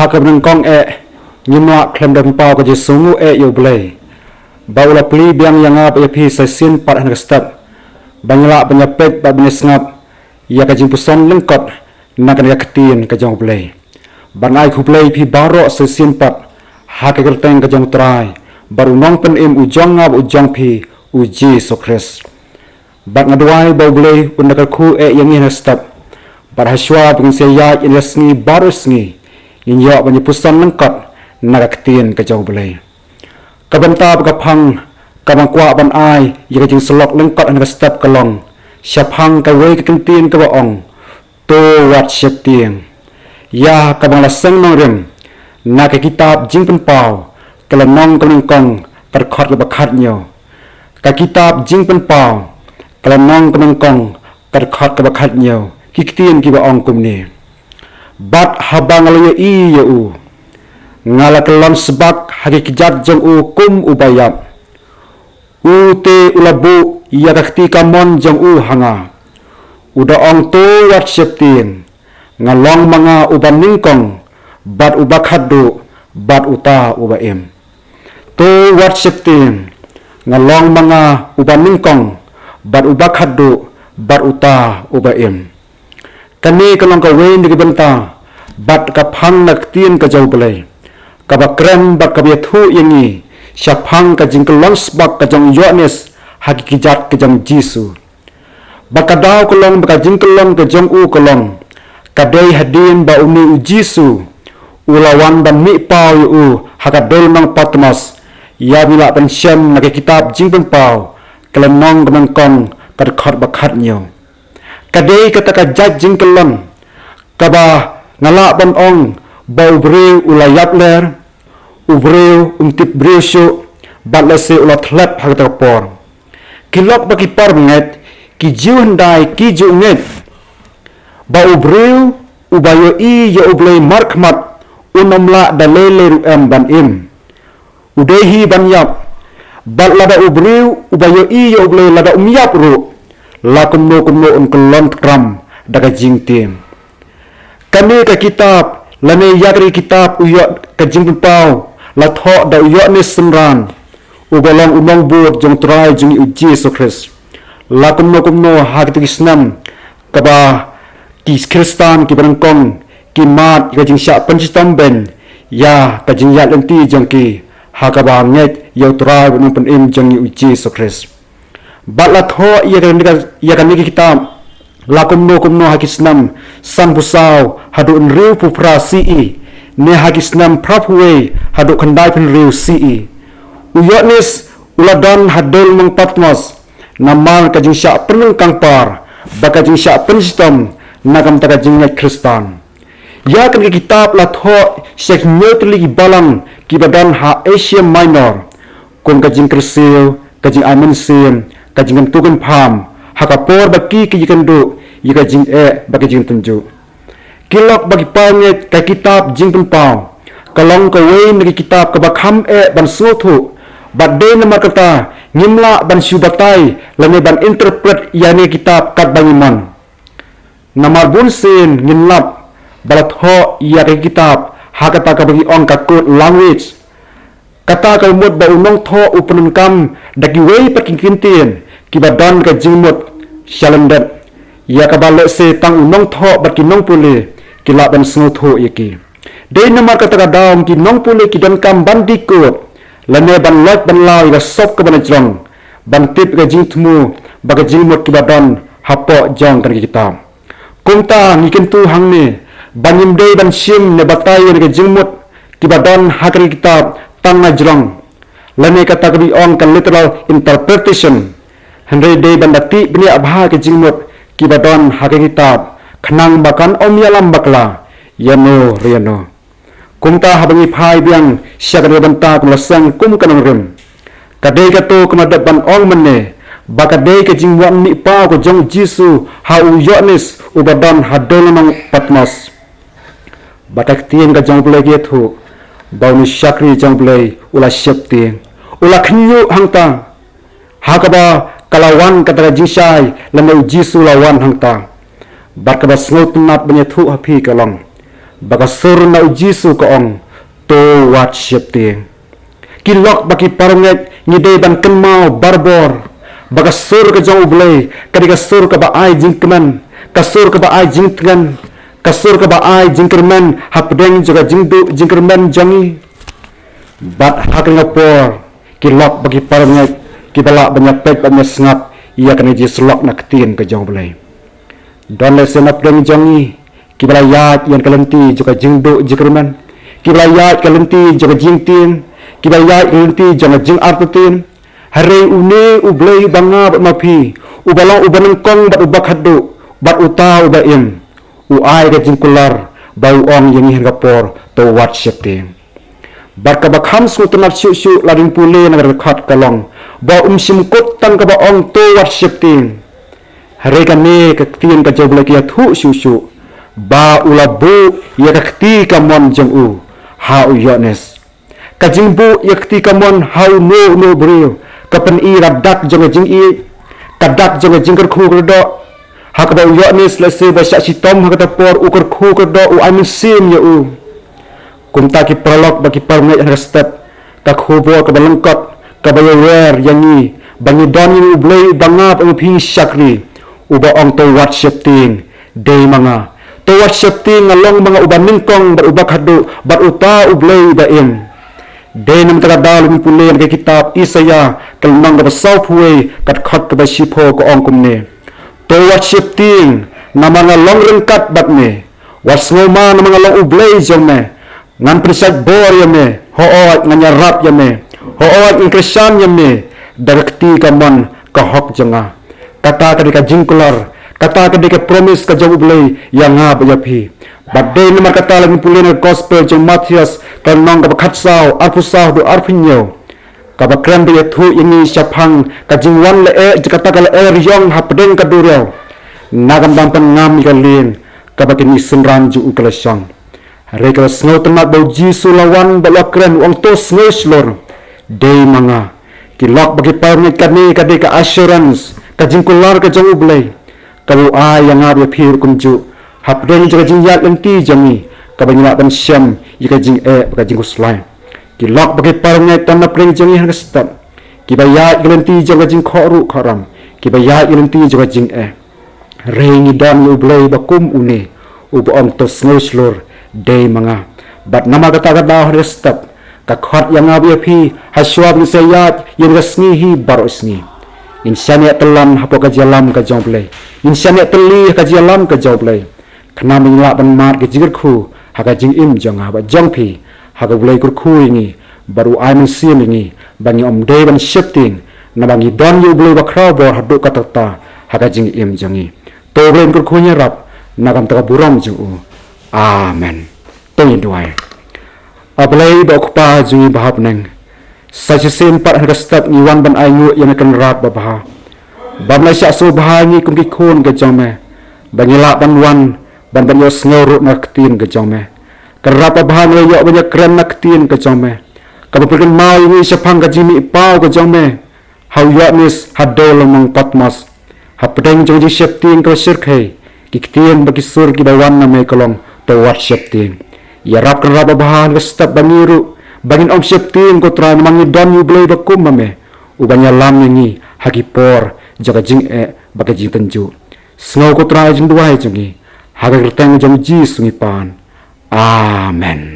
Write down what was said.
hakabnang kong nyimwa klem dam pau ka jisungu yo blay baula pli biang yang ap pi sa sin par han step bangla banyapet ba ngap ya ka jimpuson lengkot na kan yaktin ka jong blay bangai khu blay pi baro sa sin pat hakagerteng ka jong trai baru nong pen im ujong ngap ujong pi uji sokres bak ngadwai ba blay undakal khu yang ina step bar haswa bung se ya in sngi baru sngi in yo banyapuson lengkot nakaktin ka jong blay kabanta ka phang kabang kwa ban ai yaka jing slok lengkot an step kalong syapang ka we ka kantin ka baong to wat syap tiang ya kabang laseng nong rem na ka kitab jing pen pau kalanong kalong kong perkhot ka bakhat nyo ka kitab jing pen pau kalanong kalong kong perkhot ka bakhat nyo kiktin ki baong kumni bat habang alayo i yo ngala kelon sebab hagi kijat jeng kum ubayap te ulabu ya kakti kamon jeng hanga uda ong to wat septin ngalong mga uban ningkong bat ubakadu bat uta ubaim to wat septin ngalong mga uban ningkong bat ubakadu bat uta ubaim kani kalong kawen di benta bat kaphang naktin ka jauh belai kabakrem bak kabiathu yangi syapang ka jingkelon sebab ka jong Yohanes hakikijat ka jong Jisu bakadaw kolong baka jingkelon ka jong kolong kadai hadin ba umi Jisu ulawan ban mi pau yu hakadol mang Patmos ya bila ban syam na kitab jingpen pau kelenong kemengkong kadkhot bakhat nyo kadai kata ka jat jingkelon kaba ngala ban ong bau breu ulayap ler ubreu tip breu syo batlase ulat hlap hagta por kilok baki par nget ki jiu handai ki jiu nget bau breu ubayo i ya ublei markmat unamla dalele ruem ban im udehi ban yap bal lada ubreu ubayo i ya ublei lada umyap ru lakumno un kelon kram daga jingtim kami ka kitab lane yakri kitab uyot ka jingtim pau la tho da uyot ni semran ubalong umong buat jong trai jong uji sokres la kumno hak tisnam kaba kis kristan ki barangkong ki mat ka jing sya pancistam ben ya ka jing yat lenti jong ki hakaba nget yo trai bun pen im jong uji sokres bala tho ya kan ni kitab la kumno hakisnam san busau hadu riu pupra si ne hakisnam prapwe hadu khandai pen riu si uyotnis uladon hadol mong Patmos namal ka jing sya penung kangpar baka jing sya penstom nagam taka jing kristan ya kan kitab la tho syekh neutrali balang ki badan ha Asia Minor kun ka jing krisil ka jing amensim ka jing tugan pham hakapor baki ki jikandu yika jing bagi jing tunju kilok bagi panget ka kitab jing tumpau kalong ka we ni kitab ka bakham ban suthu badde na markata ngimla ban syubatai lane ban interpret yani kitab kat bangiman namar bun sin ngimlap balat ho ya ka kitab hakata ka bagi on ka code language kata ka mut ba unong tho upunun kam dagi we paking kintin kibadan ka jingmut shalandat ya kabale se tang unong tho bat ki nong pule kila ban snu tho yaki de namar kata ka daum ki nong pule ki don kam bandi ko lane ban lak ban lai ga sop ka ban jong ban tip ga jing thmu ba ga jing mot ki badan hapo jong kan kita kumta ni ken tu hang ne banim de ban sim ne batai ga jing mot ki badan hakri kitab tang na jong lane kata ka bi on kan literal interpretation handai de ban dati bini abha ke jing mot ki badon hake kitab khnang bakan omyalam bakla yano riano kumta habangi phai biang syakre banta kumlasang kum kanang rem kadai ka to kumadat ban ong menne bakadai ke jingwan ni pa ko jong Jisu ha u Yohanes ubadon hadol nang Patmos batak tien ka jong play ge thu bauni syakri jong play ula syep tien ula khnyu hangta hakaba kalawan kata jisai lemau Jisu lawan hangta barkaba snot nat banya thu api kalong Bagasur na ujisu ka ong to wat siap ting. Kilok baki paronget ngide ban kenmau barbor. Bagasur ka jong ublay kadi kasur ka ba ai jingkeman. Kasur ka ba ai jingtengan. Kasur ka ba ai jingkerman hapdeng juga jingdu jingkerman jangi. Bat hakan ngapor kilok bagi paronget kibala banyapet banyak sengap ia kena jislok nak ketin ke jong ublay. Dan lesen hapdeng jangi kibala yat yang kalenti juga jingdu jingkerman. Kibala yat kalenti juga jingtin. Kibala yat kalenti juga jing artutin. Hari une ublay banga bat mapi ubalang ubanengkong bat ubak hadu bat uta ubaim uai ke jingkular bau ong yang hingapor to wat syepting bat ka bakham su tunat syu lading pule na rekat kalong bau simkut tang ka ba ong to wat syepting hari kami ke tin ka joblek ya thu syu ba ulabu ya kakti kamon jong u ha u yones ka jingbu ya kakti kamon ha no brio kapan i radak jong jing i kadak jong jing ker khu kerdo hak ba yo ni selese ba syak sitom hak tapor ukur khu kerdo u amin sim ya u kumta ki prolog bagi parmet yang step ka khu bo ka balengkot ka ba wer yang ni bangi don ni ublay bangap ang phi syakri u ba ong to wat shifting day manga to wat shifting along mga uban ningkong ba ubak hadu bat uta ublay ba im Denam tagadal mi pule yang kitab Isaya kalmang ka basau puwe kat khot ka basipo ko ong kumne to wat shifting na mga long rengkat bat me was ngoma na mga long ublay jong me ngan prisat bor ya me hoot nganya rap ya me hoot in krisyan ya me darakti ka mon ka hok jonga kata ka jingkular kata ka promise ka jong ublay yang nga bayapi badai nama kata lagi pulih gospel jong Matias kalnong ka bakhatsao arpusao do arpinyo ka bakran be thu ini syapang ka jingwan le kata kala ryong hapdeng ka duryo nagam dampan ngam ikalin ka bakin isenran ju ukalasang rekal sngo temat bau jisu lawan balakran wang to sngo slor day manga kilok bagi parmit kani kade ka assurance ka jingkular ka jong ublay kalau yang ngab ya phir kunju hapdeng jaga jingyat lenti jami kabanyala ban syam yika jing baka jing kuslai kilok bagi parnget tanna preng jangi han step kibaya lenti jaga jing khoru kharam kibaya lenti jaga jing rengi dan ublay bakum une ubong to snowslor day manga bat nama kata kata han step ka khot yang abi phi haswab ni sayat yang resni hi barosni insania telam hapo ka jalam ka jomplay insania teli ka jalam ka jomplay kena mengelak ban mat ke jigir khu haka jing im jong ha ba jong phi haka bulai kur khu ini baru ai men sim ini bangi om day ban shifting na bangi don yu bulai ba kraw bor hadu katata haka jing im jongi to bulai kur khu nya rap na kam ta buram jong u amen to yin duai ablai ba kupa jui bahap neng sachi sim pat haka step ni wan ban ai ngu yang kan rat ba bah bamla sya so bah ni kum ki khon ke jong me bangi la ban wan ban ban yo sngoru nak tin ke jome kerapa bahan yo banyak keren nak tin ke jome kamu pergi mau ini sepang ke jimi pau ke jome how yo mis hadol mong patmas hapdeng jong ji shifting ke sirkai kiktin bagi sur ki bawan na me kolong to wat shifting ya rap kerapa bahan ke step bangiru bangin om shifting ko tran mangi don yu blay bakum mame ubanya lam ni hagipor jaga jing bagi jing tenju snow ko tran jing duai jongi Hagar teng jam ji sungipan. Amen.